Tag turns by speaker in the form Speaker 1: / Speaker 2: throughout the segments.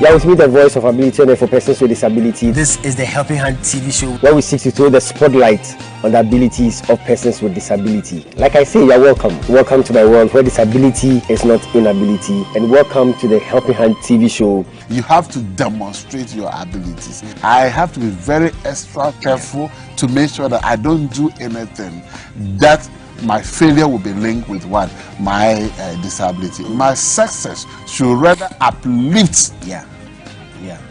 Speaker 1: Yeah, with me, the voice of ability and for persons with disability.
Speaker 2: This is the Helping Hand TV show,
Speaker 1: where we seek to throw the spotlight on the abilities of persons with disability. Like I say, you're welcome. Welcome to my world where disability is not inability. And welcome to the Helping Hand TV show.
Speaker 3: You have to demonstrate your abilities. I have to be very extra careful to make sure that I don't do anything that my failure will be linked with what? My disability. My success should rather uplift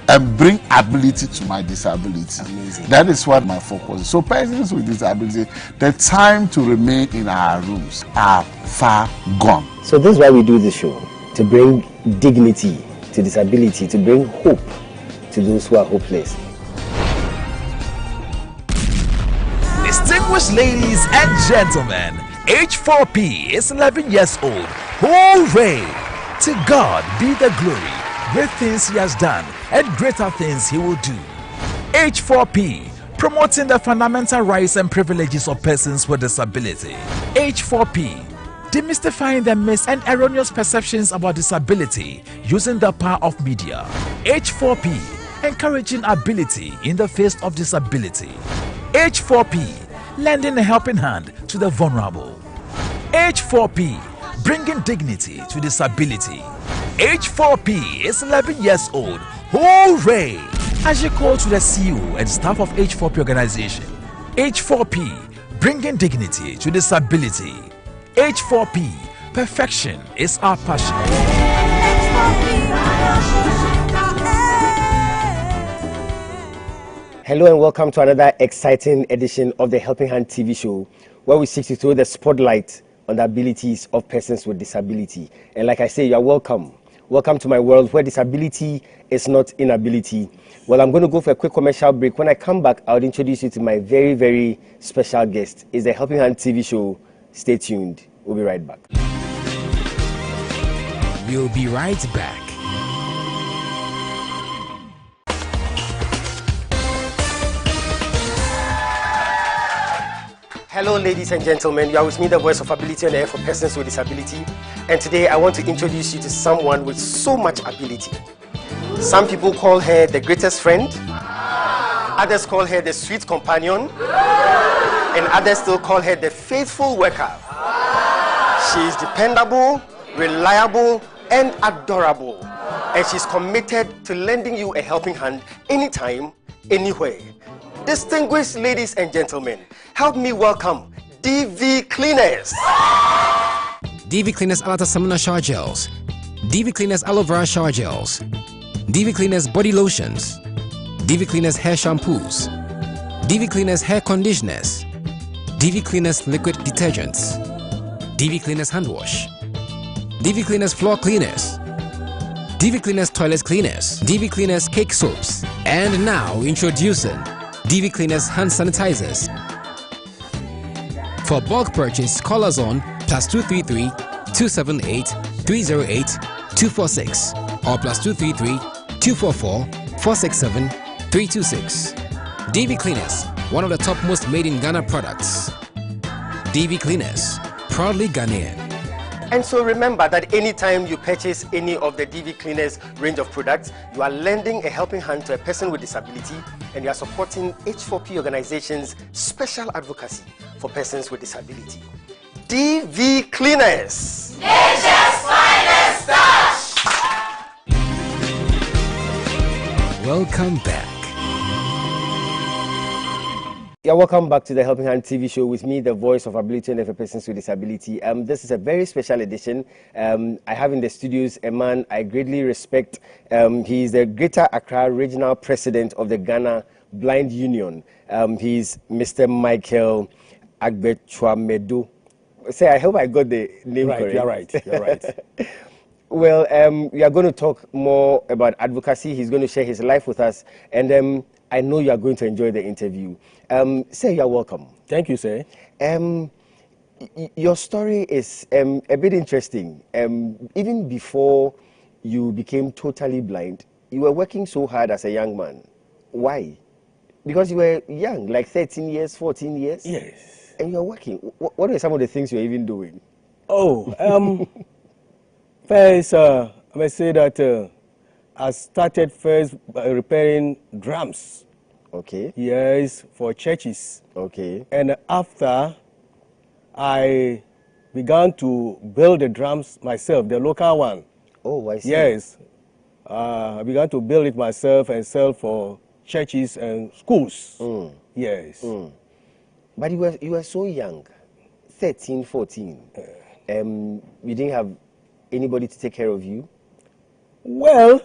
Speaker 3: and bring ability to my disability.
Speaker 2: Amazing.
Speaker 3: That is what my focus is. So persons with disability, the time to remain in our rooms are far gone.
Speaker 1: So this is why we do this show, to bring dignity to disability, to bring hope to those who are hopeless.
Speaker 4: Distinguished ladies and gentlemen, H4P is 11 years old. Hooray! To God be the glory. Great things he has done and greater things he will do. H4P, promoting the fundamental rights and privileges of persons with disability. H4P, demystifying the myths and erroneous perceptions about disability using the power of media. H4P, encouraging ability in the face of disability. H4P, lending a helping hand to the vulnerable. H4P, bringing dignity to disability. H4P is 11 years old. Hooray! As you call to the CEO and staff of H4P organization. H4P, bringing dignity to disability. H4P, perfection is our passion.
Speaker 1: Hello and welcome to another exciting edition of the Helping Hand TV show, where we seek to throw the spotlight on the abilities of persons with disability. And like I say, you're welcome. Welcome to my world where disability is not inability. Well, I'm going to go for a quick commercial break. When I come back, I'll introduce you to my very, very special guest. It's the Helping Hand TV show. Stay tuned. We'll be right back.
Speaker 4: We'll be right back.
Speaker 1: Hello, ladies and gentlemen. You are with me, the voice of ability on air for persons with disability. And today I want to introduce you to someone with so much ability. Some people call her the greatest friend. Others call her the sweet companion. And others still call her the faithful worker. She is dependable, reliable, and adorable. And she's committed to lending you a helping hand anytime, anywhere. Distinguished ladies and gentlemen, help me welcome DV Cleaners.
Speaker 5: DV Cleaners Alata Samana Shower Gels, DV Cleaners Aloe Vera Shower Gels, DV Cleaners Body Lotions, DV Cleaners Hair Shampoos, DV Cleaners Hair Conditioners, DV Cleaners Liquid Detergents, DV Cleaners Hand Wash, DV Cleaners Floor Cleaners, DV Cleaners Toilet Cleaners, DV Cleaners Cake Soaps, and now introducing DV Cleaners Hand Sanitizers. For bulk purchase, call us on +233 278 308 246 or +233 244 467 326. DV Cleaners, one of the top most made in Ghana products. DV Cleaners, proudly Ghanaian.
Speaker 1: And so remember that anytime you purchase any of the DV Cleaners range of products, you are lending a helping hand to a person with disability, and you are supporting H4P organization's special advocacy for persons with disability. DV Cleaners,
Speaker 6: Nature's finest touch.
Speaker 5: Welcome back.
Speaker 1: Yeah, welcome back to the Helping Hand TV show with me, the voice of ability and for persons with disability. This is a very special edition. I have in the studios a man I greatly respect. He is the Greater Accra Regional President of the Ghana Blind Union. He's Mr. Michael Agbetchwamedo. Say, I hope I got the name correct.
Speaker 7: You're right. You're right.
Speaker 1: Well, we are going to talk more about advocacy. He's going to share his life with us, and I know you are going to enjoy the interview. Sir, you're welcome.
Speaker 7: Thank you, sir.
Speaker 1: Your story is a bit interesting. Even before you became totally blind, you were working so hard as a young man. Why? Because you were young, like 13 years, 14 years?
Speaker 7: Yes.
Speaker 1: And you're working. What are some of the things you're even doing?
Speaker 7: Oh, first, I must say that
Speaker 1: I started first by repairing drums.
Speaker 2: Okay.
Speaker 1: Yes, for churches.
Speaker 2: Okay.
Speaker 1: And after, I began to build the drums myself, the local one.
Speaker 2: Oh, I see.
Speaker 1: Yes. I began to build it myself and sell for churches and schools. Yes.
Speaker 2: But you were so young, 13, 14. You didn't have anybody to take care of you?
Speaker 1: Well,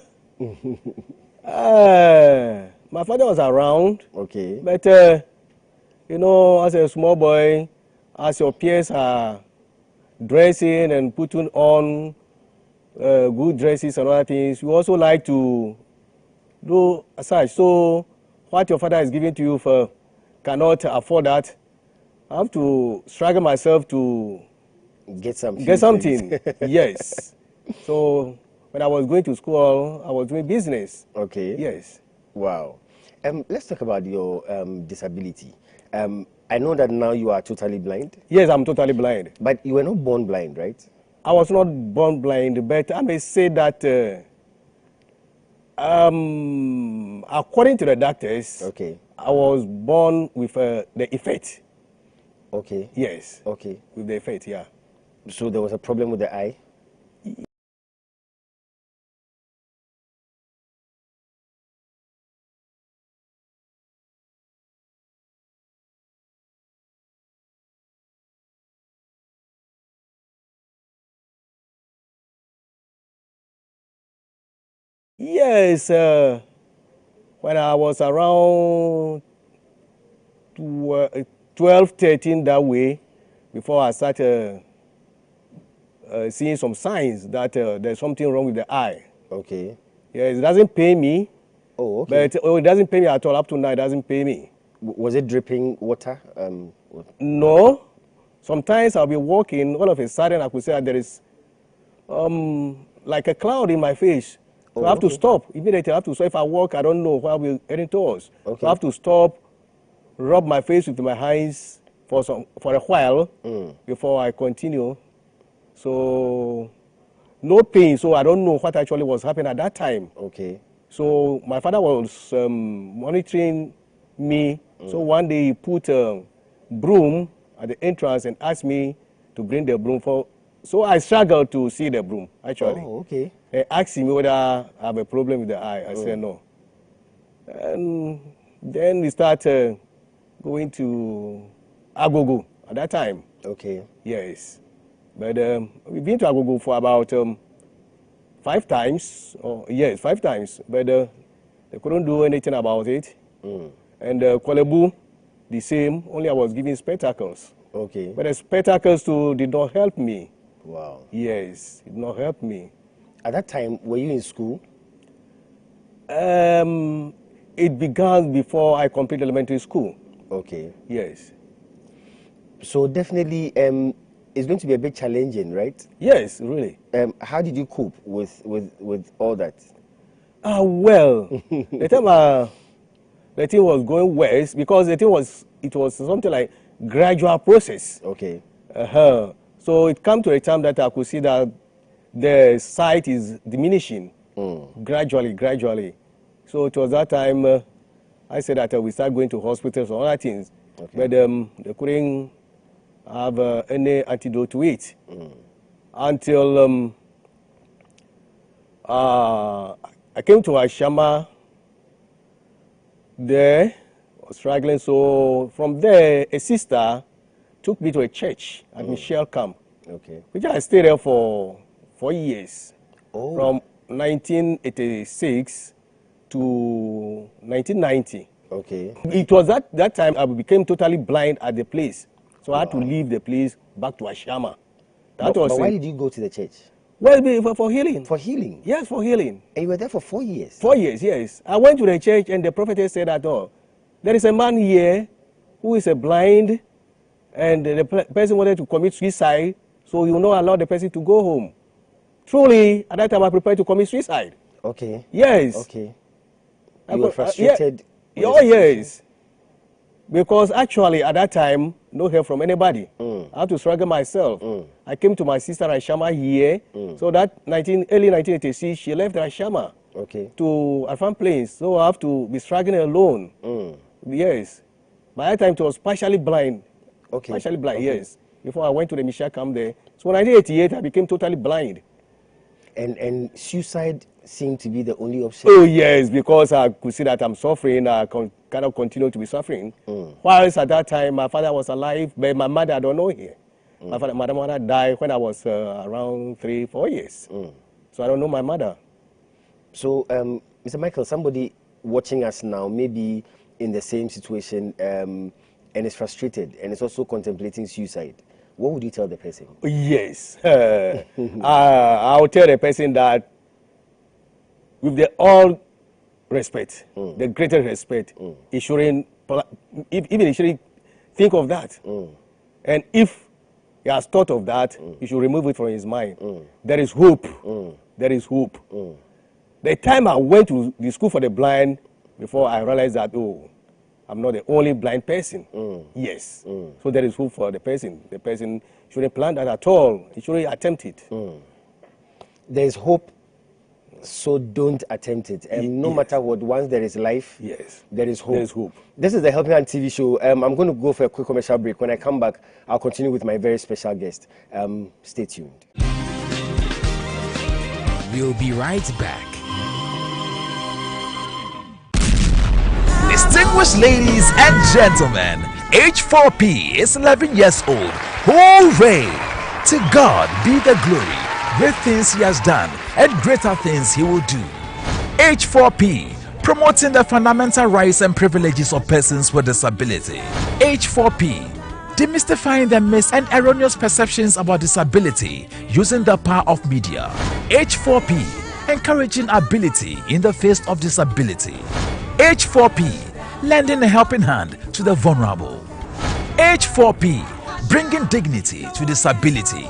Speaker 1: my father was around.
Speaker 2: Okay.
Speaker 1: But, you know, as a small boy, as your peers are dressing and putting on good dresses and other things, you also like to do such. So what your father is giving to you for cannot afford that. I have to struggle myself to
Speaker 2: get something.
Speaker 1: Yes. So when I was going to school, I was doing business.
Speaker 2: Okay.
Speaker 1: Yes.
Speaker 2: Wow. Let's talk about your disability. I know that now you are totally blind.
Speaker 1: Yes, I'm totally blind.
Speaker 2: But you were not born blind, right?
Speaker 1: I was not born blind, but I may say that according to the doctors,
Speaker 2: okay,
Speaker 1: I was born with the effect.
Speaker 2: Okay.
Speaker 1: Yes.
Speaker 2: Okay.
Speaker 1: With the effect, yeah.
Speaker 2: So there was a problem with the eye?
Speaker 1: Yes, when I was around 12, 13 that way, before I started seeing some signs that there's something wrong with the eye.
Speaker 2: Okay.
Speaker 1: Yes, it doesn't pay me.
Speaker 2: Oh, okay.
Speaker 1: But it doesn't pay me at all. Up to now, it doesn't pay me.
Speaker 2: Was it dripping water?
Speaker 1: No. Sometimes I'll be walking, all of a sudden I could say that there is like a cloud in my face. So I have to stop. Immediately I have to stop. If I walk, I don't know where I'll be heading towards.
Speaker 2: Okay.
Speaker 1: So I have to stop, rub my face with my hands for a while before I continue. So no pain. So I don't know what actually was happening at that time.
Speaker 2: Okay.
Speaker 1: So my father was monitoring me. So one day he put a broom at the entrance and asked me to bring the broom for. So I struggled to see the broom, actually.
Speaker 2: Oh, okay.
Speaker 1: He asked me whether I have a problem with the eye. I said no. And then we started going to Agogo at that time.
Speaker 2: Okay.
Speaker 1: Yes. But we've been to Agogo for about 5 times. Yes, 5 times. But they couldn't do anything about it. And Kwalebu, the same, only I was given spectacles.
Speaker 2: Okay.
Speaker 1: But the spectacles too did not help me.
Speaker 2: Wow.
Speaker 1: Yes, it did not help me.
Speaker 2: At that time, were you in school?
Speaker 1: It began before I completed elementary school.
Speaker 2: Okay.
Speaker 1: Yes.
Speaker 2: So definitely, it's going to be a bit challenging, right?
Speaker 1: Yes, really.
Speaker 2: How did you cope with all that?
Speaker 1: Well, the time the thing was going worse because it was something like gradual process.
Speaker 2: Okay.
Speaker 1: So it came to a time that I could see that the sight is diminishing gradually. So it was that time I said that we start going to hospitals and other things. Okay. But they couldn't have any antidote to it until I came to Ashama. There, I was struggling. So from there, a sister took me to a church at Michelle Camp, which I stayed there for 4 years, from 1986 to 1990.
Speaker 2: Okay.
Speaker 1: It was that time I became totally blind at the place, so I had to leave the place back to Ashama.
Speaker 2: But why did you go to the church?
Speaker 1: Well, for healing.
Speaker 2: For healing?
Speaker 1: Yes, for healing.
Speaker 2: And you were there for 4 years?
Speaker 1: 4 years, yes. I went to the church and the prophet said that, there is a man here who is a blind and the person wanted to commit suicide, so you will not allow the person to go home. Truly, at that time I prepared to commit suicide.
Speaker 2: Okay.
Speaker 1: Yes.
Speaker 2: Okay. You were frustrated?
Speaker 1: Oh, yes. Because actually, at that time, no help from anybody. I had to struggle myself. I came to my sister Ashama here. So that early 1986, she left Ashama.
Speaker 7: to Alphan Plains, so I have to be struggling alone. Yes. By that time, it was partially blind. Partially blind, yes. Before I went to the Misha camp there. So in 1988, I became totally blind.
Speaker 2: And suicide seemed to be the only option?
Speaker 7: Oh, yes, because I could see that I'm suffering. I cannot continue to be suffering. Whilst at that time, my father was alive, but my mother, I don't know here. My mother died when I was around 3-4 years. So I don't know my mother.
Speaker 2: So, Mr. Michael, somebody watching us now, maybe in the same situation, and is frustrated, and is also contemplating suicide. What would you tell the person?
Speaker 7: Yes. I'll tell the person that with the all respect, the greatest respect, he shouldn't, even he shouldn't think of that. And if he has thought of that, he should remove it from his mind. There is hope. There is hope. The time I went to the school for the blind, before I realized that, oh, I'm not the only blind person. Yes. So there is hope for the person. The person shouldn't plan that at all. He shouldn't attempt it.
Speaker 2: There is hope, so don't attempt it. And no matter what, once there is life, there is hope.
Speaker 7: There is hope.
Speaker 2: This is the Helping Hand TV show. I'm going to go for a quick commercial break. When I come back, I'll continue with my very special guest. Stay tuned.
Speaker 5: We'll be right back.
Speaker 4: Distinguished ladies and gentlemen, H4P is 11 years old. Hooray! To God be the glory. Great things he has done and greater things he will do. H4P, promoting the fundamental rights and privileges of persons with disability. H4P, demystifying the myths and erroneous perceptions about disability using the power of media. H4P, encouraging ability in the face of disability. H4P, lending a helping hand to the vulnerable. H4P, bringing dignity to disability.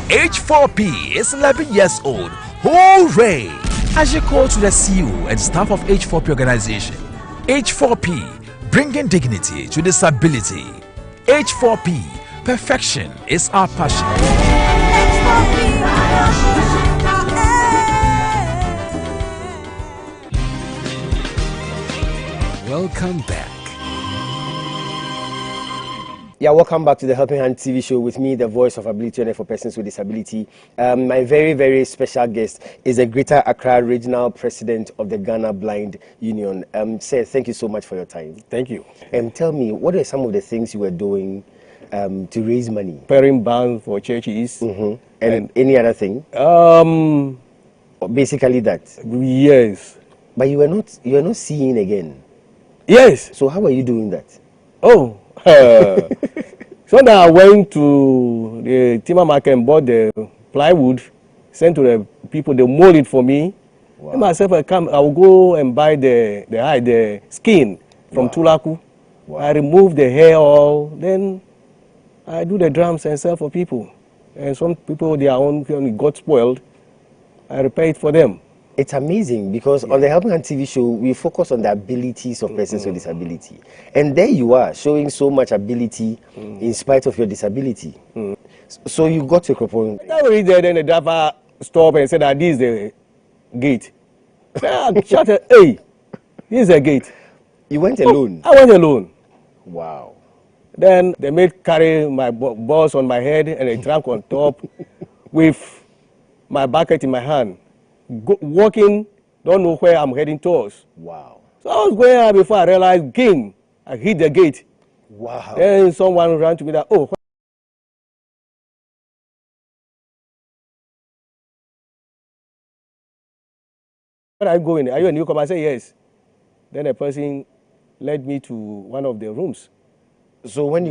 Speaker 4: H4P is 11 years old. Hooray! As you call to the CEO and staff of H4P organization. H4P, bringing dignity to disability. H4P, perfection is our passion.
Speaker 5: Welcome back.
Speaker 2: Yeah, welcome back to the Helping Hand TV show with me, the voice of ability owner for persons with disability. My very, very special guest is the Greater Accra Regional President of the Ghana Blind Union. Sir, thank you so much for your time.
Speaker 7: Thank you.
Speaker 2: Tell me, what are some of the things you were doing to raise money?
Speaker 7: Preparing bands for churches.
Speaker 2: And any other thing? Basically that.
Speaker 7: Yes.
Speaker 2: But you are not seeing again.
Speaker 7: Yes.
Speaker 2: So how are you doing that?
Speaker 7: Oh. So now I went to the timber market and bought the plywood, sent to the people, they mold it for me. Wow. And myself, I will go and buy the skin from Tulaku. Wow. I remove the hair all, then I do the drums and sell for people. And some people, their own got spoiled. I repair it for them.
Speaker 2: It's amazing because on the Helping Hand TV show, we focus on the abilities of persons with disability. And there you are, showing so much ability in spite of your disability. So you got to a point.
Speaker 7: I reached there, then the driver stopped and said that this is the gate. I shouted, hey, this is the gate.
Speaker 2: You went alone?
Speaker 7: I went alone.
Speaker 2: Wow.
Speaker 7: Then the maid carried my balls on my head and a trunk on top with my bucket in my hand. Walking, don't know where I'm heading towards.
Speaker 2: Wow.
Speaker 7: So I was going out before I realized, game, I hit the gate.
Speaker 2: Wow.
Speaker 7: Then someone ran to me that, oh, where are you going? Are you a newcomer? I said, yes. Then a person led me to one of the rooms.
Speaker 2: So when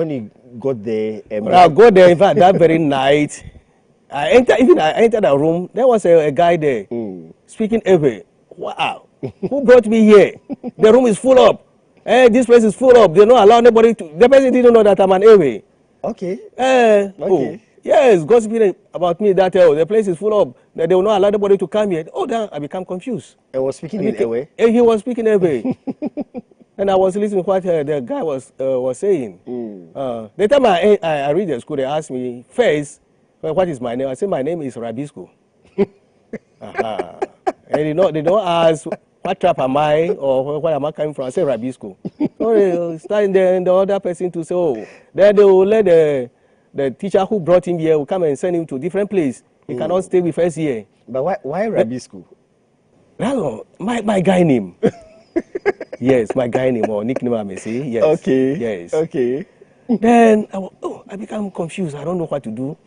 Speaker 2: you got there...
Speaker 7: I got there, in fact, that very night, I entered the room. There was a guy there speaking Ewe. Wow, who brought me here? The room is full up. This place is full up. They don't allow anybody to. The person didn't know that I'm an Ewe.
Speaker 2: Okay.
Speaker 7: Okay. Oh, yes, gossiping about me that the place is full up. That they will not allow anybody to come here. Oh, then I become confused.
Speaker 2: I was speaking in Ewe.
Speaker 7: He was speaking Ewe. And I was listening to what the guy was saying. The time I read the school, they asked me first, what is my name? I said, my name is Rabisco. And they don't ask what trap am I or where am I coming from. I say Rabisco. So they start there and the other person to say, oh, then they will let the teacher who brought him here will come and send him to a different place. He cannot stay with us here.
Speaker 2: But why Rabisco?
Speaker 7: No, my guy name. Yes, my guy name or nickname I may say. Yes.
Speaker 2: Okay.
Speaker 7: Yes.
Speaker 2: Okay.
Speaker 7: Then I become confused. I don't know what to do.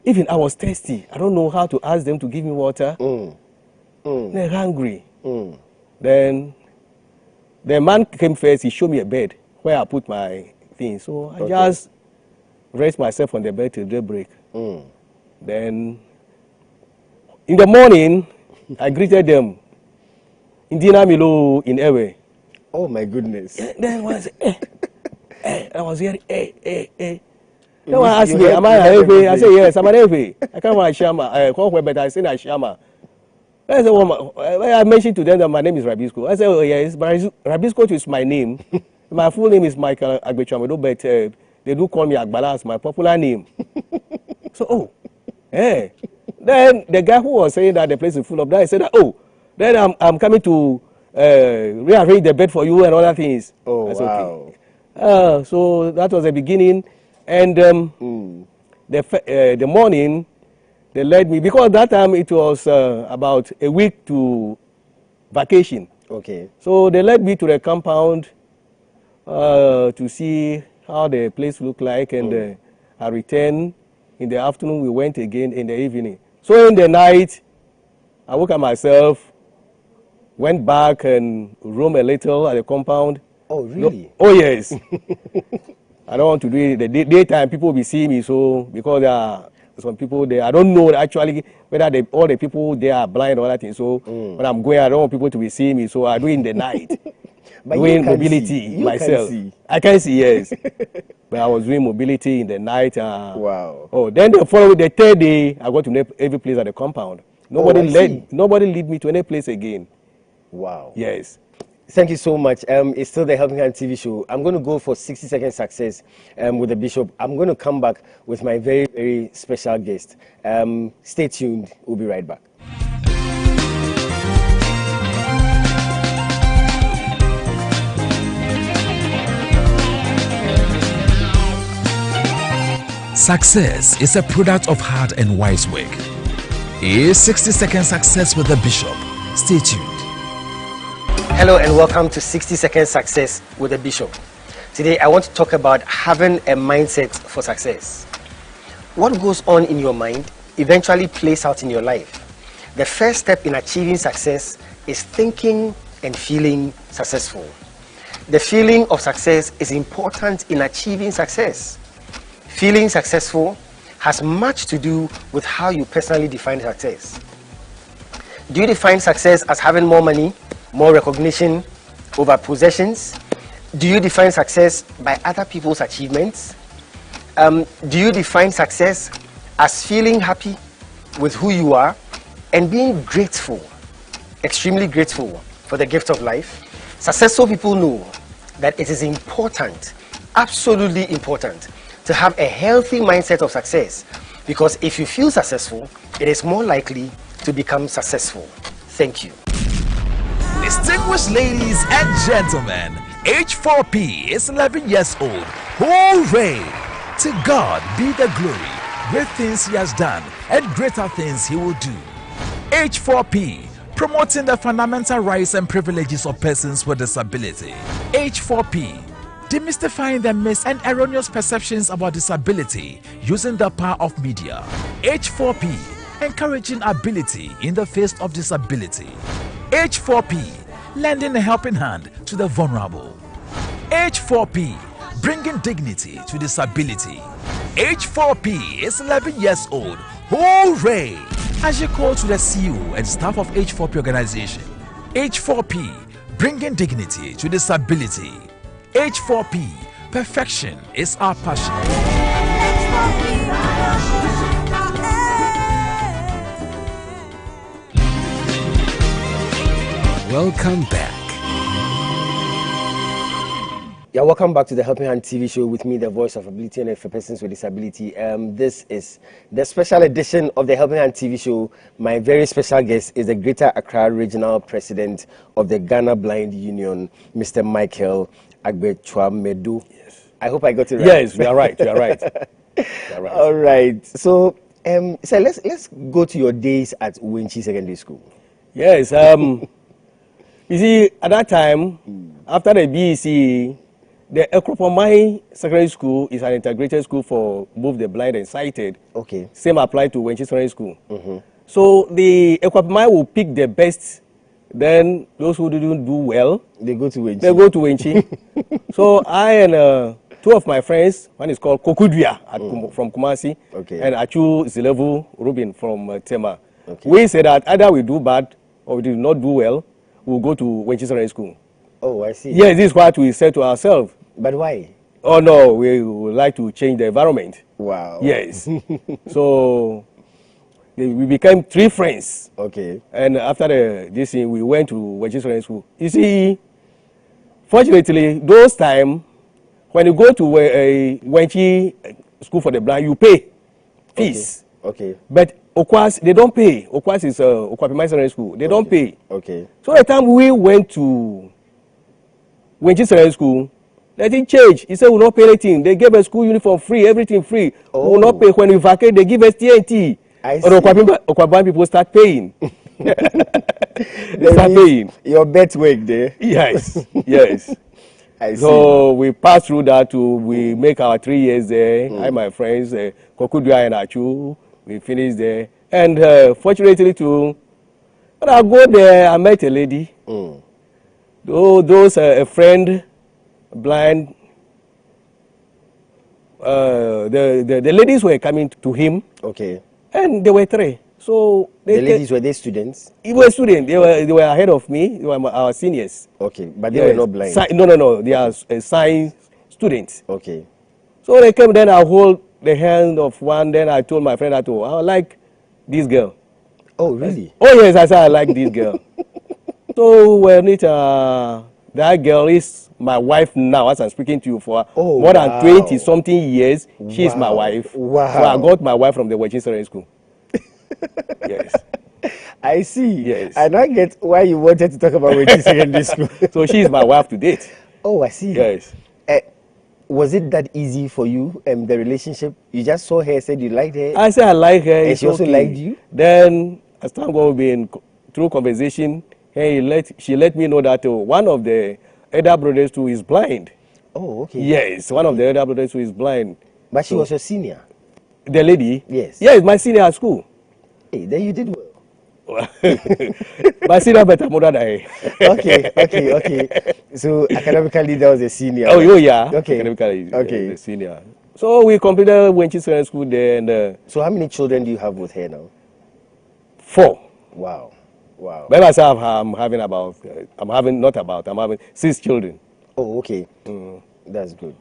Speaker 7: Even I was thirsty. I don't know how to ask them to give me water. They're hungry. Then the man came first. He showed me a bed where I put my things. So I just rest myself on the bed till daybreak. Then in the morning, I greeted them. Indina Milo in Ewe.
Speaker 2: Oh my goodness.
Speaker 7: Then I said, I was hearing, Then one asked me, am I a Ewe? I said, yes, I'm an Ewe. I can't want Shama. But I said, Shama. I said, well, I mentioned to them that my name is Rabisco. I said, oh yes, but Rabisco is my name. My full name is Michael Agbechamado, but they do call me Agbala as my popular name. So, Then the guy who was saying that the place is full of that, I said, then I'm coming to rearrange the bed for you and other things.
Speaker 2: Oh,
Speaker 7: that's
Speaker 2: wow.
Speaker 7: Okay. So that was the beginning. And the morning, they led me, because that time it was about a week to vacation.
Speaker 2: Okay.
Speaker 7: So they led me to the compound to see how the place looked like, and I returned. In the afternoon, we went again in the evening. So in the night, I woke up myself, went back and roamed a little at the compound.
Speaker 2: Oh, really?
Speaker 7: Oh, yes. I don't want to do it. The daytime, people will be seeing me, so because there are some people there. I don't know actually whether all the people there are blind or that thing. So when I'm going, I don't want people to be seeing me, so I do it in the night. Doing mobility myself. I can see, yes. But I was doing mobility in the night.
Speaker 2: Wow.
Speaker 7: Oh, then the third day, I got to every place at the compound. Nobody lead me to any place again.
Speaker 2: Wow.
Speaker 7: Yes.
Speaker 2: Thank you so much. It's still the Helping Hand TV show. I'm going to go for 60-second success with the bishop. I'm going to come back with my very, very special guest. Stay tuned. We'll be right back.
Speaker 4: Success is a product of hard and wise work. Is 60-second success with the bishop. Stay tuned.
Speaker 1: Hello and welcome to 60-second success with the bishop. Today I want to talk about having a mindset for success. What goes on in your mind eventually plays out in your life. The first step in achieving success is thinking and feeling successful. The feeling of success is important in achieving success. Feeling successful has much to do with how you personally define success. Do you define success as having more money, more recognition over possessions? Do you define success by other people's achievements? Do you define success as feeling happy with who you are and being grateful, extremely grateful for the gift of life? Successful people know that it is important, absolutely important, to have a healthy mindset of success, because if you feel successful, it is more likely to become successful. Thank you.
Speaker 4: Distinguished ladies and gentlemen, H4P is 11 years old. Hooray! To God be the glory. Great things he has done and greater things he will do. H4P, promoting the fundamental rights and privileges of persons with disability. H4P, demystifying the myths and erroneous perceptions about disability using the power of media. H4P, encouraging ability in the face of disability. H4P, lending a helping hand to the vulnerable. H4P, bringing dignity to disability. H4P is 11 years old. Hooray! As you call to the CEO and staff of H4P organization. H4P, bringing dignity to disability. H4P, perfection is our passion.
Speaker 5: Welcome back.
Speaker 2: Yeah, welcome back to the Helping Hand TV show with me, the voice of ability and for persons with disability. This is the special edition of the Helping Hand TV show. My very special guest is the Greater Accra Regional President of the Ghana Blind Union, Mr. Michael Agbetwa-Medu. Yes. I hope I got it right.
Speaker 7: Yes, you are right. You are right. You are right.
Speaker 2: All right. So, let's go to your days at Wenchi Secondary School.
Speaker 7: Yes. You see, at that time, after the BEC, the H4P Secondary School is an integrated school for both the blind and sighted.
Speaker 2: Okay.
Speaker 7: Same applied to Wenchi Secondary School. So the H4P will pick the best. Then those who didn't do well,
Speaker 2: they go to Wenchi.
Speaker 7: They go to Wenchi. So I and two of my friends, one is called Kokudria from Kumasi, and Achu Zilevu Rubin from Tema. We said that either we do bad or we did not do well, we'll go to Wenchi Secondary School.
Speaker 2: Oh, I see.
Speaker 7: Yes, this is what we said to ourselves.
Speaker 2: But why?
Speaker 7: Oh no, we would like to change the environment.
Speaker 2: Wow.
Speaker 7: Yes. So we became three friends.
Speaker 2: Okay.
Speaker 7: And after this thing, we went to Wenchi Secondary School. You see, fortunately, those time, when you go to a Wenchi School for the Blind, you pay fees.
Speaker 2: Okay.
Speaker 7: But Okwas, they don't pay. Okwas is H4P Secondary School. They don't pay.
Speaker 2: Okay.
Speaker 7: So the time we went to Wenchi Secondary School, they didn't change. He said we will not pay anything. They gave us school uniform free, everything free. We will not pay. When we vacate, they give us TNT.
Speaker 2: I see.
Speaker 7: Or H4P people start paying. They start paying.
Speaker 2: Your bet work there.
Speaker 7: Yes, yes.
Speaker 2: I see.
Speaker 7: So we passed through that we make our 3 years there. I and my friends, Kokudua and Achu, we finished there. And fortunately too, when I go there, I met a lady. Those a friend, blind. The ladies were coming to him.
Speaker 2: Okay.
Speaker 7: And they were three. So
Speaker 2: the ladies, were they students?
Speaker 7: They were students. They were ahead of me. They were our seniors.
Speaker 2: Okay, but they were not blind.
Speaker 7: No. They are science students.
Speaker 2: Okay.
Speaker 7: So they came. Then I hold the hand of one. Then I told my friend that I like this girl.
Speaker 2: Oh really?
Speaker 7: Oh yes, I said I like this girl. So when that girl is my wife now, as I'm speaking to you for more than 20-something years, she's my wife.
Speaker 2: Wow.
Speaker 7: So I got my wife from the Wenchi Secondary School. Yes.
Speaker 2: I see.
Speaker 7: Yes.
Speaker 2: And I get why you wanted to talk about Wenchi Secondary School.
Speaker 7: So she's my wife to date.
Speaker 2: Oh, I see.
Speaker 7: Yes.
Speaker 2: Was it that easy for you, the relationship? You just saw her, said you liked her?
Speaker 7: I said I like her.
Speaker 2: And she also liked you?
Speaker 7: Then, as time goes on, through conversation, she let me know that one of the elder brothers too is blind.
Speaker 2: Oh, okay.
Speaker 7: Yes, one of the elder brothers too is blind.
Speaker 2: But she was your senior?
Speaker 7: The lady?
Speaker 2: Yes.
Speaker 7: Yes, my senior at school.
Speaker 2: Hey, then you did well.
Speaker 7: My senior better more than I.
Speaker 2: Okay. So academically, that was a senior.
Speaker 7: Oh yeah.
Speaker 2: Okay.
Speaker 7: Academically, the senior. So we completed Wenchi Secondary School there. And
Speaker 2: so how many children do you have with her now?
Speaker 7: 4.
Speaker 2: Wow.
Speaker 7: By myself, I'm having 6 children.
Speaker 2: Oh, okay. That's good.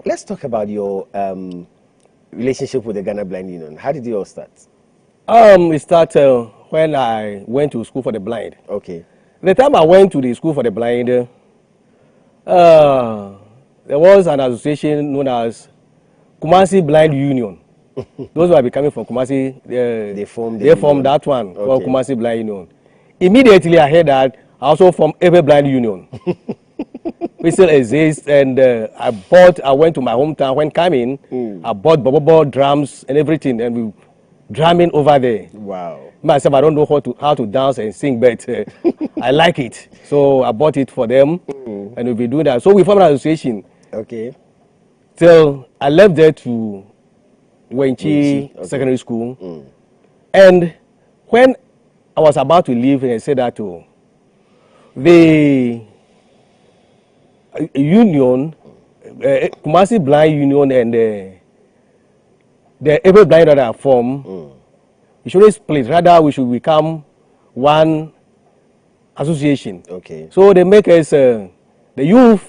Speaker 2: Let's talk about your relationship with the Ghana Blind Union. How did it all start?
Speaker 7: It started when I went to school for the blind.
Speaker 2: Okay.
Speaker 7: The time I went to the school for the blind, there was an association known as Kumasi Blind Union. Those who are becoming from Kumasi, they formed that one called Kumasi Blind Union. Immediately I heard that I also formed FEB Blind Union. We still exist, and I went to my hometown when coming. I bought bubble drums and everything, and we drumming over there.
Speaker 2: Wow.
Speaker 7: Myself, I don't know how to dance and sing, but I like it. So I bought it for them, and we'll be doing that. So we formed an association.
Speaker 2: Okay.
Speaker 7: Till I left there to Wenchi Secondary School. And when I was about to leave, and I said that the union, Kumasi Blind Union and the FEB Blind that are formed, we shouldn't split. Rather, we should become one association.
Speaker 2: Okay.
Speaker 7: So they make us the youth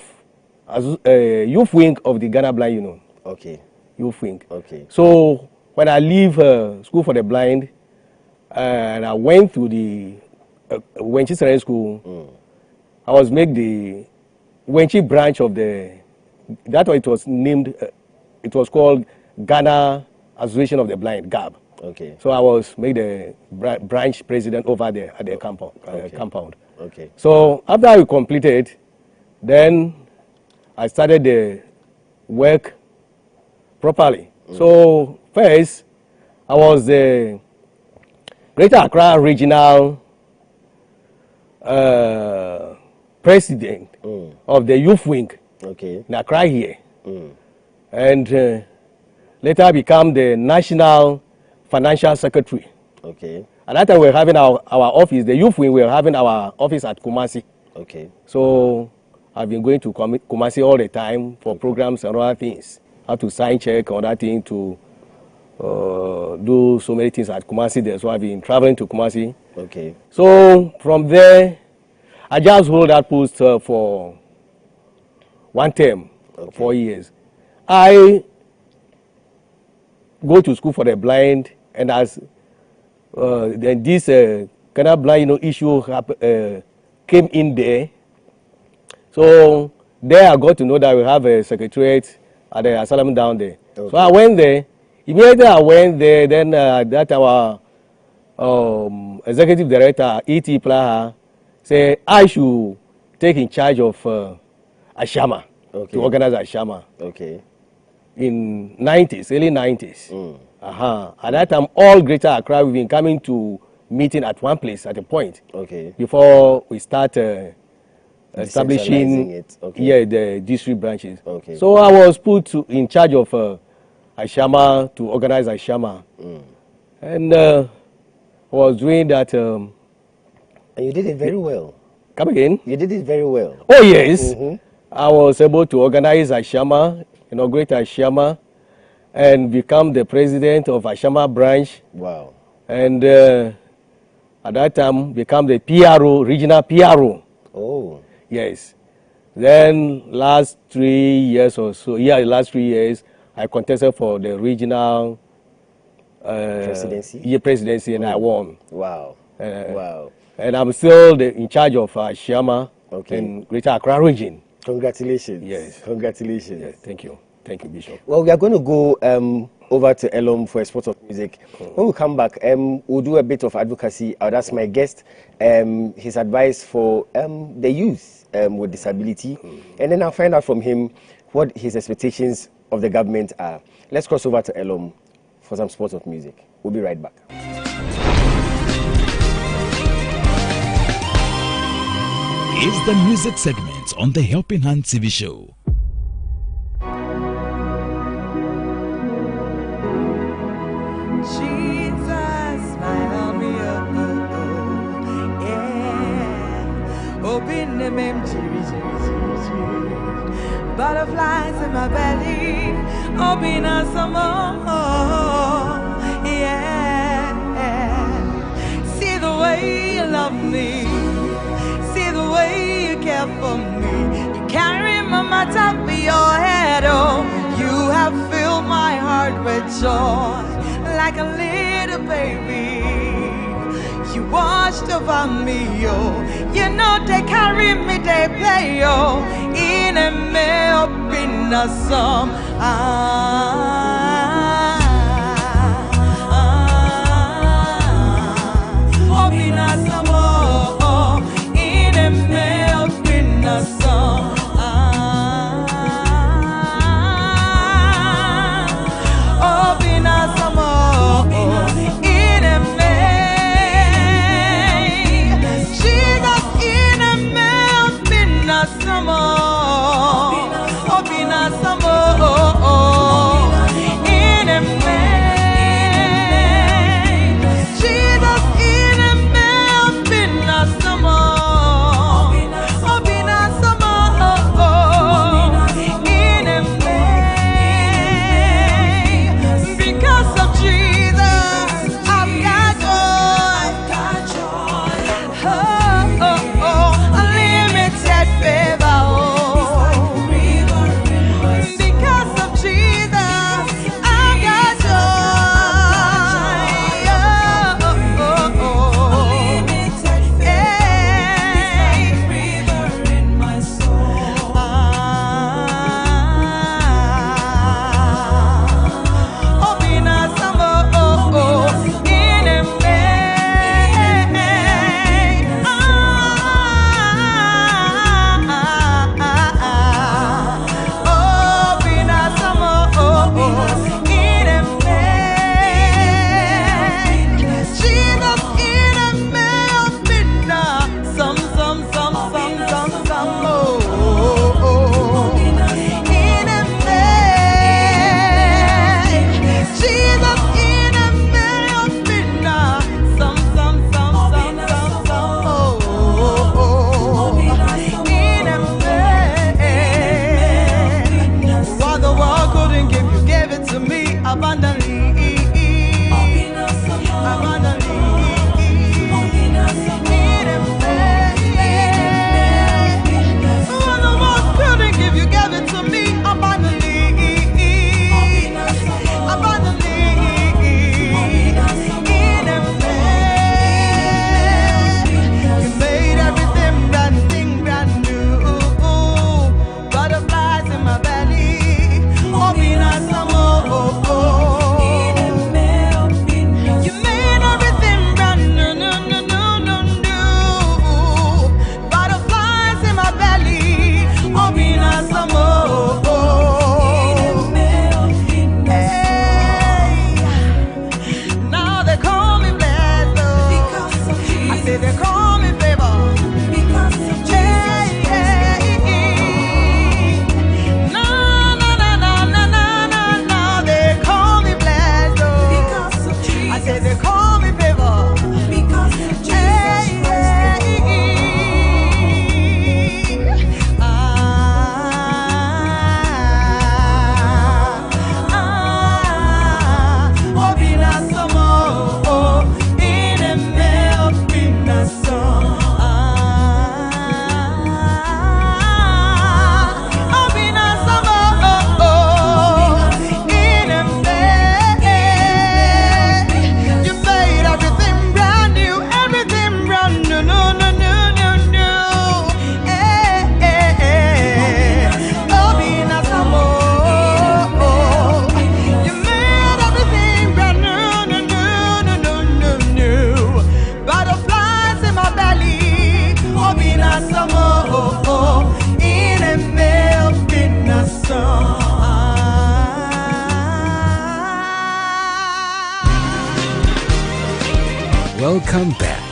Speaker 7: wing of the Ghana Blind Union.
Speaker 2: Okay.
Speaker 7: Youth wing.
Speaker 2: Okay.
Speaker 7: So when I leave school for the blind, and I went to the Wenchi Secondary School, I was made the Wenchi branch of the that way it was named, it was called Ghana Association of the Blind, GAB.
Speaker 2: Okay.
Speaker 7: So I was made the branch president over there at the compound.
Speaker 2: Okay.
Speaker 7: So after I completed, then I started the work properly. So first, I was the Greater Accra Regional president of the youth wing in Accra here. And later become the national financial secretary.
Speaker 2: Okay.
Speaker 7: At that time we were having our office, the youth wing, we were having our office at Kumasi.
Speaker 2: Okay.
Speaker 7: So I've been going to Kumasi all the time for programs and other things. I have to sign check on that thing to do so many things at Kumasi there. So I've been traveling to Kumasi.
Speaker 2: Okay.
Speaker 7: So from there, I just hold that post for one term, 4 years. I go to school for the blind, and as then this kind of blind issue came in there. So there I got to know that we have a secretariat at the asylum down there. Okay. So I went there. Immediately I went there, then that our executive director, E.T. Plaha, said I should take in charge of Ashama, to organize Ashama.
Speaker 2: Okay.
Speaker 7: In 90s, early 90s. At that time, all Greater Accra, we've been coming to meeting at one place at a point.
Speaker 2: Okay.
Speaker 7: Before we start establishing
Speaker 2: it.
Speaker 7: the district branches.
Speaker 2: Okay.
Speaker 7: So I was put in charge of Ashama, to organize Ashama. And I was doing that.
Speaker 2: And you did it very well.
Speaker 7: Come again?
Speaker 2: You did it very well.
Speaker 7: Oh, yes. I was able to organize Ashama, inaugurate Ashama, and become the president of Ashama branch.
Speaker 2: Wow.
Speaker 7: And at that time, become the PRO, regional PRO.
Speaker 2: Oh.
Speaker 7: Yes. Then last 3 years or so, last 3 years, I contested for the regional
Speaker 2: presidency.
Speaker 7: Presidency, and I won.
Speaker 2: Wow. Wow.
Speaker 7: And I'm still in charge of Ashama in Greater Accra region.
Speaker 2: Congratulations.
Speaker 7: Yes.
Speaker 2: Congratulations.
Speaker 7: Yes, thank you. Thank you, Bishop.
Speaker 2: Well, we are going to go over to Elorm for a spot of music. When we come back, we'll do a bit of advocacy. I'll ask my guest his advice for the youth with disability. And then I'll find out from him what his expectations of the government are. Let's cross over to Elorm for some spot of music. We'll be right back.
Speaker 4: It's the music segment on the Helping Hand TV show.
Speaker 6: Jesus, smile on me, yeah. Open the mem, butterflies in my belly. Open us some more, yeah. See the way you love me. See the way you care for me. You carry my matter for your head, oh. You have filled my heart with joy, like a little baby. You watched over me, oh. You know they carry me, they play, oh. In a me up in a song. Up in a song, oh. In a me up in a song. Up in a song, oh. In a me. Jesus in a me up in a song. Up in a song, oh. say they call me favor because of Jesus Christ.
Speaker 5: Welcome back.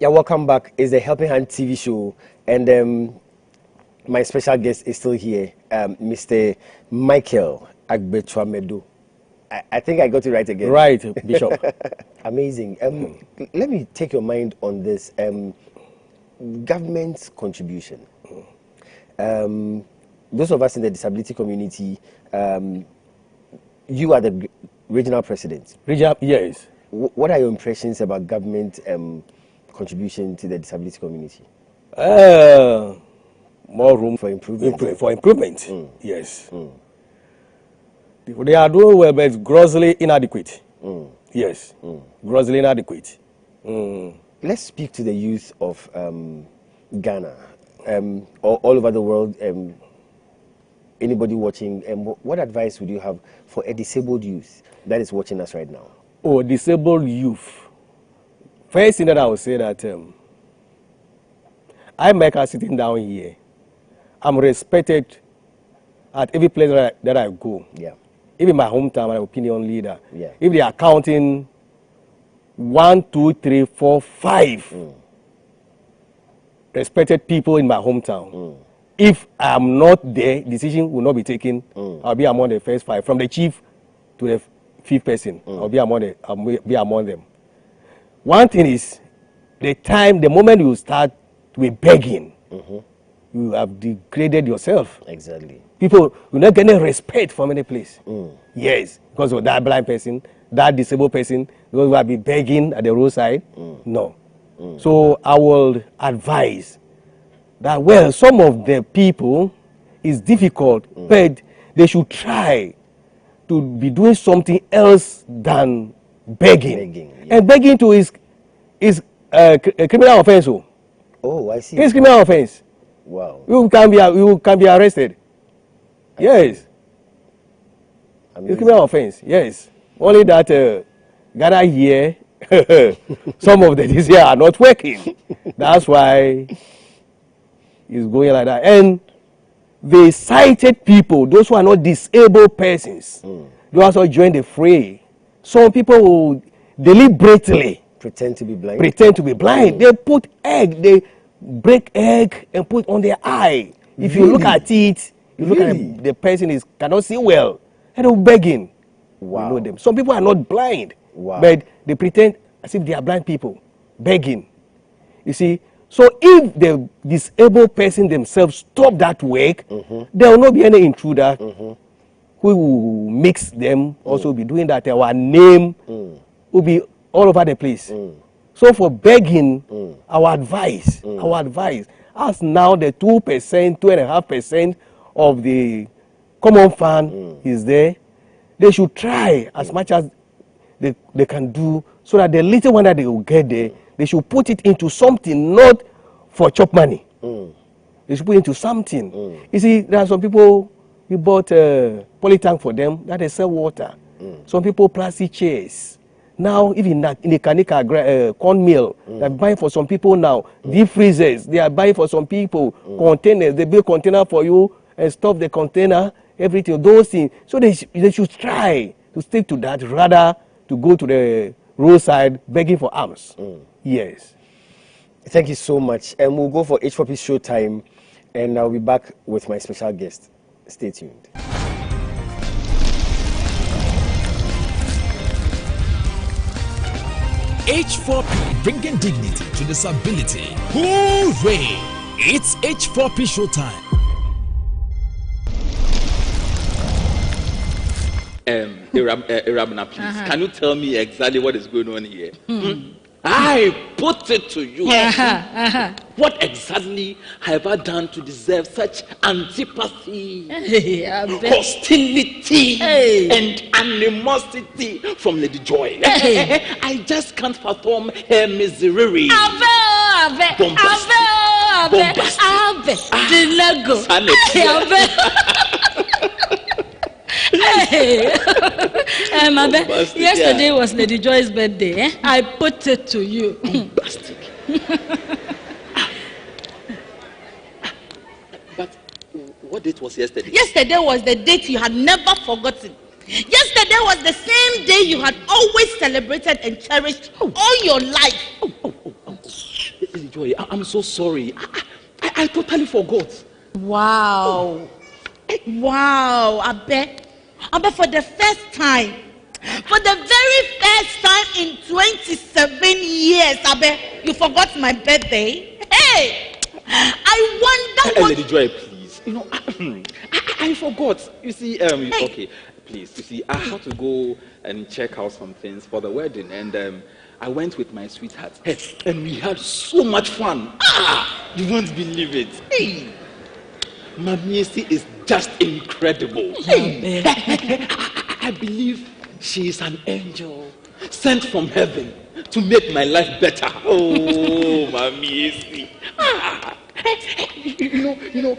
Speaker 2: Yeah, welcome back. It's the Helping Hand TV show, and my special guest is still here, Mr. Michael Agbetwamedo. I think I got it right again.
Speaker 7: Right, Bishop.
Speaker 2: Amazing. Let me take your mind on this. Government contribution. Those of us in the disability community, you are the regional president.
Speaker 7: Regional, yes.
Speaker 2: What are your impressions about government contribution to the disability community?
Speaker 7: More room
Speaker 2: for improvement.
Speaker 7: For improvement, yes. They are doing well, but it's grossly inadequate. Yes, grossly inadequate.
Speaker 2: Let's speak to the youth of Ghana, all over the world. Anybody watching, what advice would you have for a disabled youth that is watching us right now?
Speaker 7: Oh, disabled youth. First thing that I would say that I make her sitting down here. I'm respected at every place that I go.
Speaker 2: Yeah.
Speaker 7: Even my hometown, my opinion leader.
Speaker 2: Yeah.
Speaker 7: If they are counting 1, 2, 3, 4, 5 respected people in my hometown. If I'm not there, decision will not be taken. I'll be among the first 5, from the chief to the 5th person. I'll be among them. One thing is, the moment you start to be begging, you have degraded yourself.
Speaker 2: Exactly.
Speaker 7: People will not get any respect from any place. Yes, because of that blind person, that disabled person, those who have been begging at the roadside. No. So I will advise that, well, some of the people is difficult, but they should try to be doing something else than begging.
Speaker 2: Yeah.
Speaker 7: And begging too is a criminal offense.
Speaker 2: Oh, I see.
Speaker 7: It's criminal offense.
Speaker 2: Wow.
Speaker 7: You can be arrested. Yes. It's criminal offense. Yes. Only that Ghana here, some of the this year are not working. That's why it's going like that. And the sighted people, those who are not disabled persons, they also join the fray. Some people will deliberately
Speaker 2: pretend to be blind.
Speaker 7: They put egg, they break egg and put on their eye. If you look at it, you look at the person cannot see well, and they're begging.
Speaker 2: Wow.
Speaker 7: You know them. Some people are not blind,
Speaker 2: wow, but
Speaker 7: they pretend as if they are blind people, begging. You see, so if the disabled person themselves stop that work, there will not be any intruder who will mix them, also be doing that. Our name will be all over the place. So for begging, our advice, as now the 2%, 2.5% of the common fund is there, they should try as much as they can do, so that the little one that they will get there, they should put it into something, not for chop money. They should put it into something. You see, there are some people, we bought a poly tank for them that they sell water. Some people plastic chairs. Now, even in the Kanika corn mill, they're buying for some people now. Deep freezers, they are buying for some people. Containers, they build container for you and stuff the container, everything, those things. So they should try to stick to that rather to go to the roadside begging for alms. Yes.
Speaker 2: Thank you so much. And we'll go for H4P Show Time, and I'll be back with my special guest. Stay tuned.
Speaker 4: H4P, bringing dignity to disability. Hooray! It's H4P Show Time.
Speaker 8: Irabna, please, can you tell me exactly what is going on here? I put it to you. What exactly have I done to deserve such antipathy, hostility, and animosity from Lady Joy? I just can't fathom her misery.
Speaker 9: Yesterday was Lady Joy's birthday. I put it to you.
Speaker 8: But what date was yesterday?
Speaker 9: Yesterday was the date you had never forgotten. Yesterday was the same day you had always celebrated and cherished all your life.
Speaker 8: Lady Joy, I'm so sorry. I totally forgot.
Speaker 9: Wow. Wow, I bet for the first time, for the very first time in 27 years, I bet you forgot my birthday. Hey, I wonder what...
Speaker 8: Lady Joy, please. You know, I forgot. You see, okay, please. You see, I had to go and check out some things for the wedding, and I went with my sweetheart, and we had so much fun. You won't believe it. Hey. Mamiesi is just incredible. I believe she is an angel sent from heaven to make my life better. Oh, Mamiesi. You know,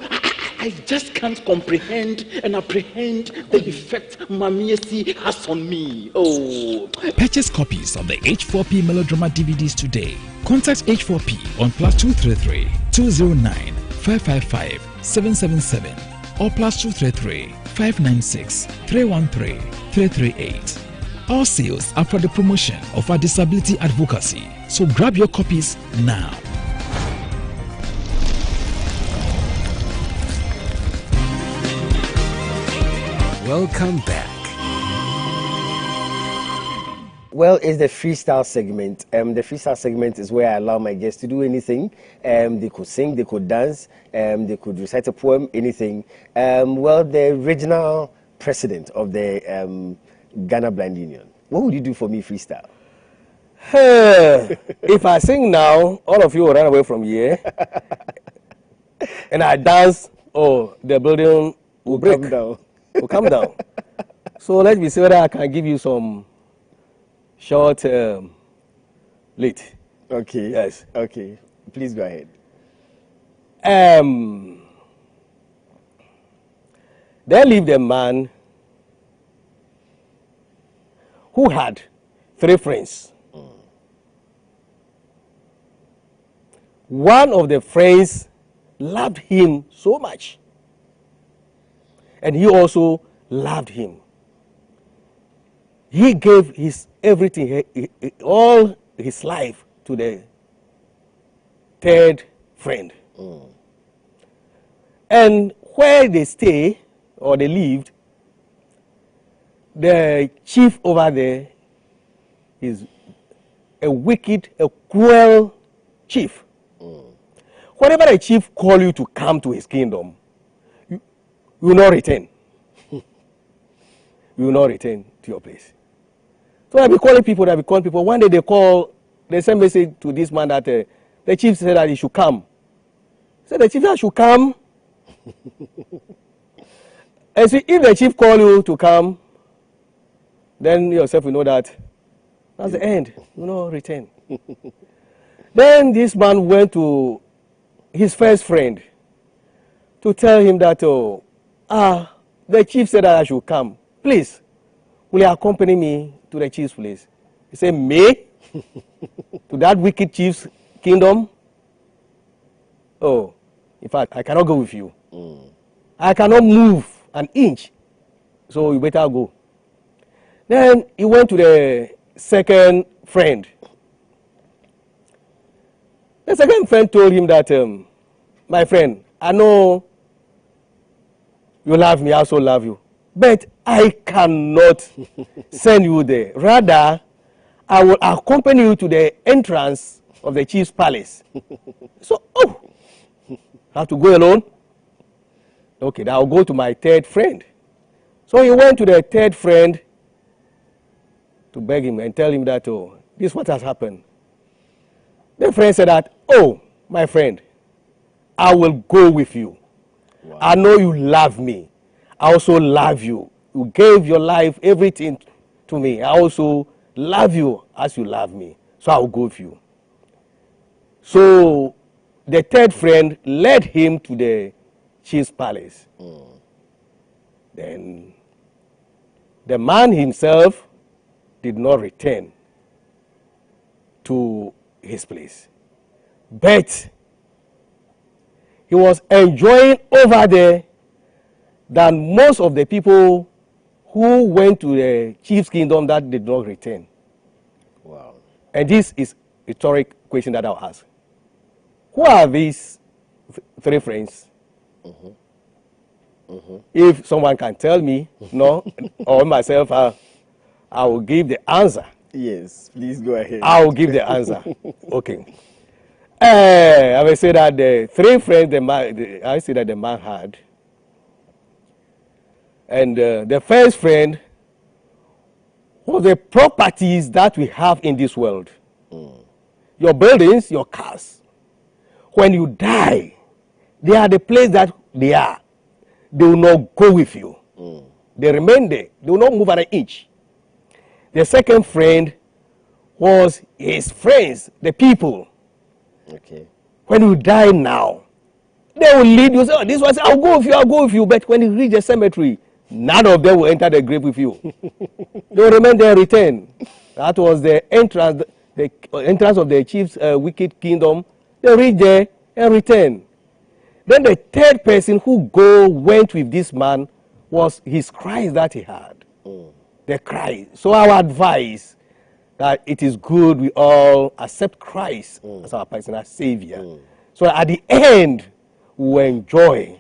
Speaker 8: I just can't comprehend and apprehend the effect Mamiesi has on me. Oh.
Speaker 4: Purchase copies of the H4P melodrama DVDs today. Contact H4P on +233 209 555 777 or +233 596 313 338. All sales are for the promotion of our disability advocacy, so grab your copies now.
Speaker 5: Welcome back.
Speaker 2: Well, it's the freestyle segment. The freestyle segment is where I allow my guests to do anything. They could sing, they could dance, they could recite a poem, anything. Well, the original president of the Ghana Blind Union, what would you do for me freestyle?
Speaker 7: If I sing now, all of you will run away from here. And I dance, the building will break.
Speaker 2: Come down.
Speaker 7: Will come down. So let me see whether I can give you some short late.
Speaker 2: Okay.
Speaker 7: Yes.
Speaker 2: Okay. Please go ahead.
Speaker 7: There lived a man who had 3 friends. One of the friends loved him so much, and he also loved him. He gave his everything, all his life to the third friend. And where they stay, or they lived, the chief over there is a wicked, a cruel chief. Whenever a chief calls you to come to his kingdom, you will not return. You will not return to your place. So I'll be calling people, One day they send message to this man that the chief said that he should come. He said the chief said should come. And see, if the chief call you to come, then yourself will know that that's the end. You know, return. Then this man went to his first friend to tell him that, the chief said that I should come. Please, will you accompany me to the chief's place? He said, me? To that wicked chief's kingdom? Oh, in fact, I cannot go with you. I cannot move an inch. So you better go. Then he went to the second friend. The second friend told him that, my friend, I know you love me, I also love you. But I cannot send you there. Rather, I will accompany you to the entrance of the chief's palace. So, oh, I have to go alone? Okay, then I'll go to my third friend. So he went to the third friend to beg him and tell him that, oh, this is what has happened. The friend said that, oh, my friend, I will go with you. Wow. I know you love me. I also love you. You gave your life, everything to me. I also love you as you love me. So I will go with you. So the third friend led him to the chief's palace. Then the man himself did not return to his place. But he was enjoying over there than most of the people who went to the chief's kingdom that did not return.
Speaker 2: Wow.
Speaker 7: And this is a rhetoric question that I'll ask. Who are these three friends? If someone can tell me, no, or myself, I will give the answer.
Speaker 2: Yes, please go ahead.
Speaker 7: I will give the answer. Okay. I will say that the three friends I see that the man had. And the first friend was the properties that we have in this world. Your buildings, your cars. When you die, they are the place that they are. They will not go with you. They remain there. They will not move an inch. The second friend was his friends, the people.
Speaker 2: Okay.
Speaker 7: When you die now, they will lead you. Say, oh, this one, I'll go with you, I'll go with you. But when you reach the cemetery, none of them will enter the grave with you. They will remain there and return. That was the entrance of the chief's wicked kingdom. They reach there and return. Then the third person who went with this man was his cries that he had. The cry. So our advice that it is good we all accept Christ as our personal savior. So at the end, we will enjoy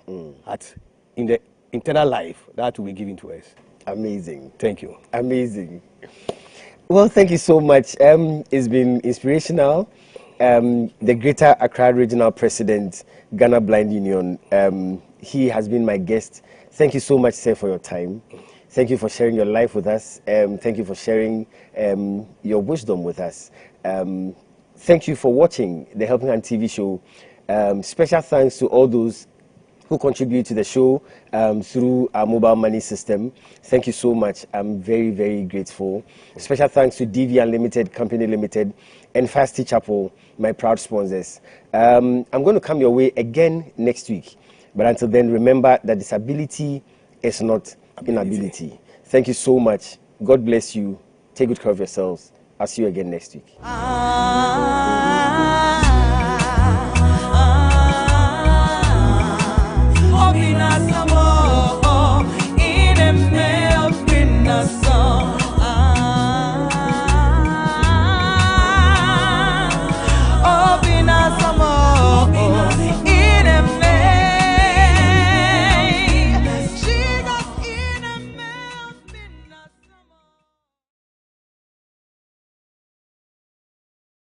Speaker 7: in the eternal life that will be given to us.
Speaker 2: Amazing.
Speaker 7: Thank you.
Speaker 2: Amazing. Well, thank you so much. It's been inspirational. The Greater Accra Regional President, Ghana Blind Union, he has been my guest. Thank you so much, sir, for your time. Thank you for sharing your life with us. Thank you for sharing your wisdom with us. Thank you for watching the Helping Hand TV show. Special thanks to all those who contribute to the show through our mobile money system. Thank you so much. I'm very, very grateful. Special thanks to DV Unlimited Company Limited and Fasti Chapel, my proud sponsors. I'm going to come your way again next week. But until then, remember that disability is not inability. Thank you so much. God bless you. Take good care of yourselves. I'll see you again next week.